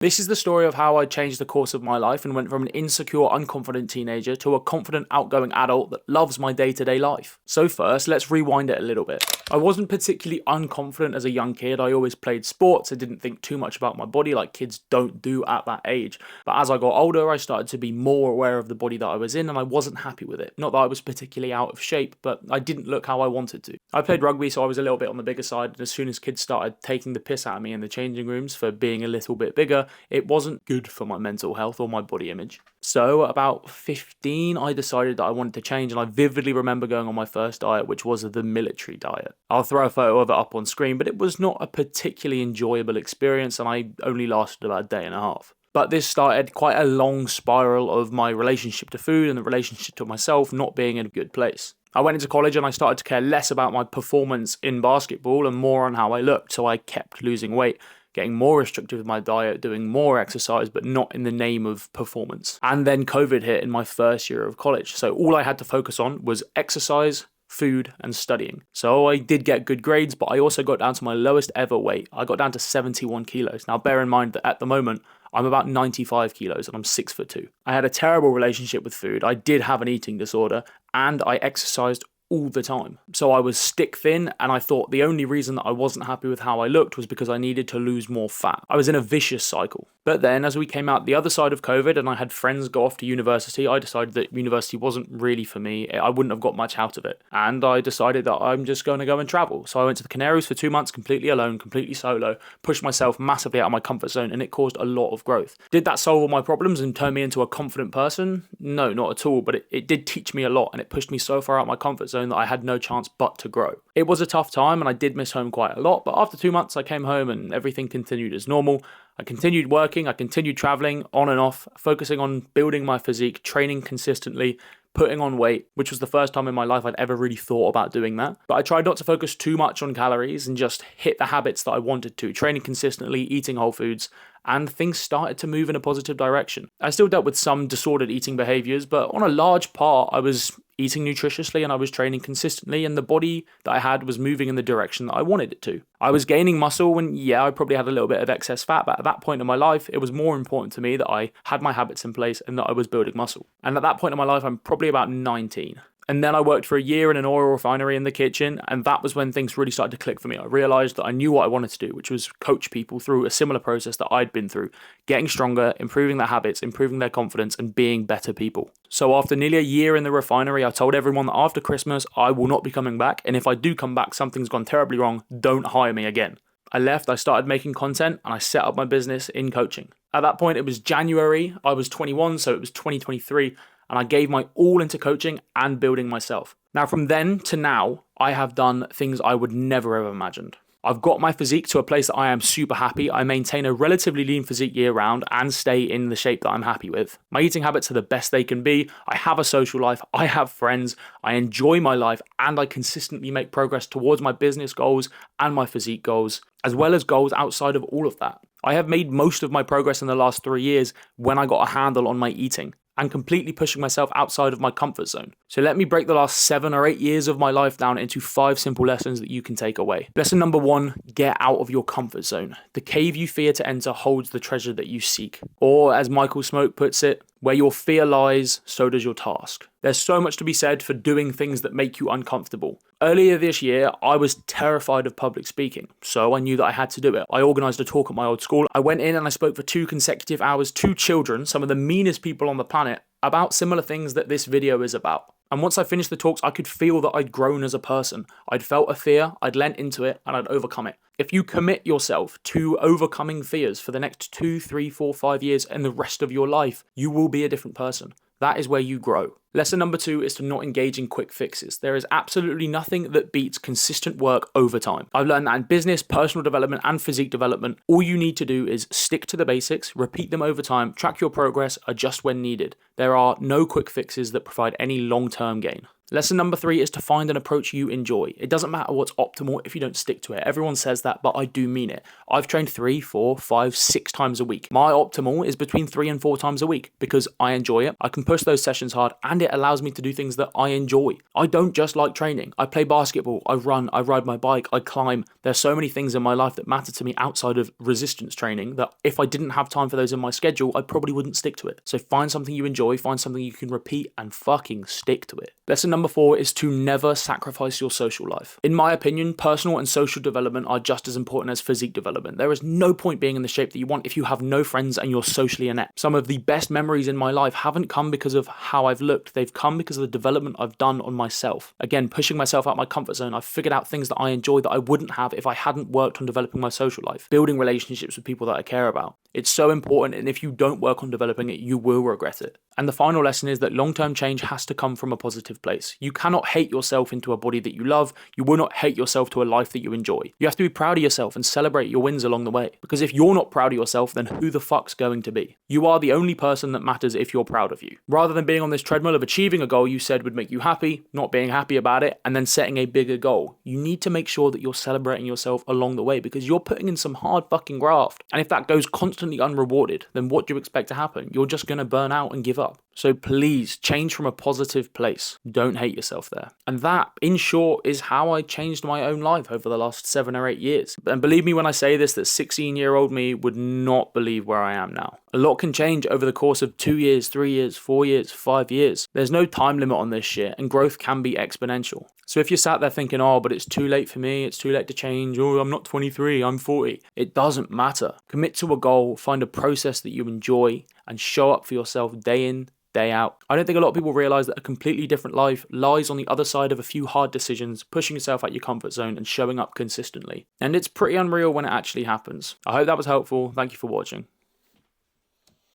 This is the story of how I changed the course of my life and went from an insecure, unconfident teenager to a confident, outgoing adult that loves my day-to-day life. So first, let's rewind it a little bit. I wasn't particularly unconfident as a young kid. I always played sports. I didn't think too much about my body like kids don't do at that age. But as I got older, I started to be more aware of the body that I was in and I wasn't happy with it. Not that I was particularly out of shape, but I didn't look how I wanted to. I played rugby, so I was a little bit on the bigger side, and as soon as kids started taking the piss out of me in the changing rooms for being a little bit bigger, it wasn't good for my mental health or my body image. So about 15, I decided that I wanted to change, and I vividly remember going on my first diet, which was the military diet. I'll throw a photo of it up on screen, but it was not a particularly enjoyable experience, and I only lasted about a day and a half. But this started quite a long spiral of my relationship to food and the relationship to myself not being in a good place. I went into college and I started to care less about my performance in basketball and more on how I looked, so I kept losing weight, getting more restrictive with my diet, doing more exercise, but not in the name of performance. And then COVID hit in my first year of college, so all I had to focus on was exercise, food, and studying. So I did get good grades, but I also got down to my lowest ever weight. I got down to 71 kilos. Now bear in mind that at the moment, I'm about 95 kilos and I'm 6'2". I had a terrible relationship with food. I did have an eating disorder and I exercised all the time. So I was stick thin, and I thought the only reason that I wasn't happy with how I looked was because I needed to lose more fat. I was in a vicious cycle. But then as we came out the other side of COVID and I had friends go off to university, I decided that university wasn't really for me. I wouldn't have got much out of it. And I decided that I'm just going to go and travel. So I went to the Canaries for 2 months, completely alone, completely solo, pushed myself massively out of my comfort zone, and it caused a lot of growth. Did that solve all my problems and turn me into a confident person? No, not at all. But it did teach me a lot, and it pushed me so far out of my comfort zone that I had no chance but to grow. It was a tough time and I did miss home quite a lot, but after 2 months I came home and everything continued as normal. I continued working, I continued traveling on and off, focusing on building my physique, training consistently, putting on weight, which was the first time in my life I'd ever really thought about doing that. But I tried not to focus too much on calories and just hit the habits that I wanted to, training consistently, eating whole foods, and things started to move in a positive direction. I still dealt with some disordered eating behaviors, but on a large part, I was eating nutritiously and I was training consistently, and the body that I had was moving in the direction that I wanted it to. I was gaining muscle, and yeah, I probably had a little bit of excess fat, but at that point in my life, it was more important to me that I had my habits in place and that I was building muscle. And at that point in my life, I'm probably about 19. And then I worked for a year in an oil refinery in the kitchen, and that was when things really started to click for me. I realized that I knew what I wanted to do, which was coach people through a similar process that I'd been through, getting stronger, improving their habits, improving their confidence, and being better people. So after nearly a year in the refinery, I told everyone that after Christmas, I will not be coming back, and if I do come back, something's gone terribly wrong, don't hire me again. I left, I started making content, and I set up my business in coaching. At that point, it was January, I was 21, so it was 2023, and I gave my all into coaching and building myself. Now, from then to now, I have done things I would never have imagined. I've got my physique to a place that I am super happy. I maintain a relatively lean physique year round and stay in the shape that I'm happy with. My eating habits are the best they can be. I have a social life. I have friends. I enjoy my life, and I consistently make progress towards my business goals and my physique goals, as well as goals outside of all of that. I have made most of my progress in the last 3 years when I got a handle on my eating and completely pushing myself outside of my comfort zone. So let me break the last 7 or 8 years of my life down into 5 simple lessons that you can take away. Lesson number 1, get out of your comfort zone. The cave you fear to enter holds the treasure that you seek. Or as Michael Smoke puts it, where your fear lies, so does your task. There's so much to be said for doing things that make you uncomfortable. Earlier this year, I was terrified of public speaking, so I knew that I had to do it. I organised a talk at my old school. I went in and I spoke for 2 consecutive hours to children, some of the meanest people on the planet, about similar things that this video is about. And once I finished the talks, I could feel that I'd grown as a person. I'd felt a fear, I'd leant into it, and I'd overcome it. If you commit yourself to overcoming fears for the next 2, 3, 4, 5 years and the rest of your life, you will be a different person. That is where you grow. Lesson number 2 is to not engage in quick fixes. There is absolutely nothing that beats consistent work over time. I've learned that in business, personal development, and physique development, all you need to do is stick to the basics, repeat them over time, track your progress, adjust when needed. There are no quick fixes that provide any long-term gain. Lesson number 3 is to find an approach you enjoy. It doesn't matter what's optimal if you don't stick to it. Everyone says that, but I do mean it. I've trained 3, 4, 5, 6 times a week. My optimal is between 3 and 4 times a week because I enjoy it. I can push those sessions hard and it allows me to do things that I enjoy. I don't just like training. I play basketball, I run, I ride my bike, I climb. There's so many things in my life that matter to me outside of resistance training that if I didn't have time for those in my schedule, I probably wouldn't stick to it. So find something you enjoy, find something you can repeat and fucking stick to it. Lesson number 4 is to never sacrifice your social life. In my opinion, personal and social development are just as important as physique development. There is no point being in the shape that you want if you have no friends and you're socially inept. Some of the best memories in my life haven't come because of how I've looked. They've come because of the development I've done on myself. Again, pushing myself out my comfort zone, I've figured out things that I enjoy that I wouldn't have if I hadn't worked on developing my social life. Building relationships with people that I care about. It's so important, and if you don't work on developing it, you will regret it. And the final lesson is that long-term change has to come from a positive place. You cannot hate yourself into a body that you love. You will not hate yourself to a life that you enjoy. You have to be proud of yourself and celebrate your wins along the way. Because if you're not proud of yourself, then who the fuck's going to be? You are the only person that matters if you're proud of you. Rather than being on this treadmill of achieving a goal you said would make you happy, not being happy about it, and then setting a bigger goal, you need to make sure that you're celebrating yourself along the way because you're putting in some hard fucking graft. And if that goes constantly unrewarded, then what do you expect to happen? You're just going to burn out and give up. So please change from a positive place. Don't hate yourself there. And that, in short, is how I changed my own life over the last 7 or 8 years. And believe me when I say this, that 16-year-old me would not believe where I am now. A lot can change over the course of 2 years, 3 years, 4 years, 5 years. There's no time limit on this shit, and growth can be exponential. So if you're sat there thinking, oh, but it's too late for me, it's too late to change, oh, I'm not 23, I'm 40. It doesn't matter. Commit to a goal, find a process that you enjoy, and show up for yourself day in, day out. I don't think a lot of people realize that a completely different life lies on the other side of a few hard decisions, pushing yourself out your comfort zone and showing up consistently. And it's pretty unreal when it actually happens. I hope that was helpful. Thank you for watching.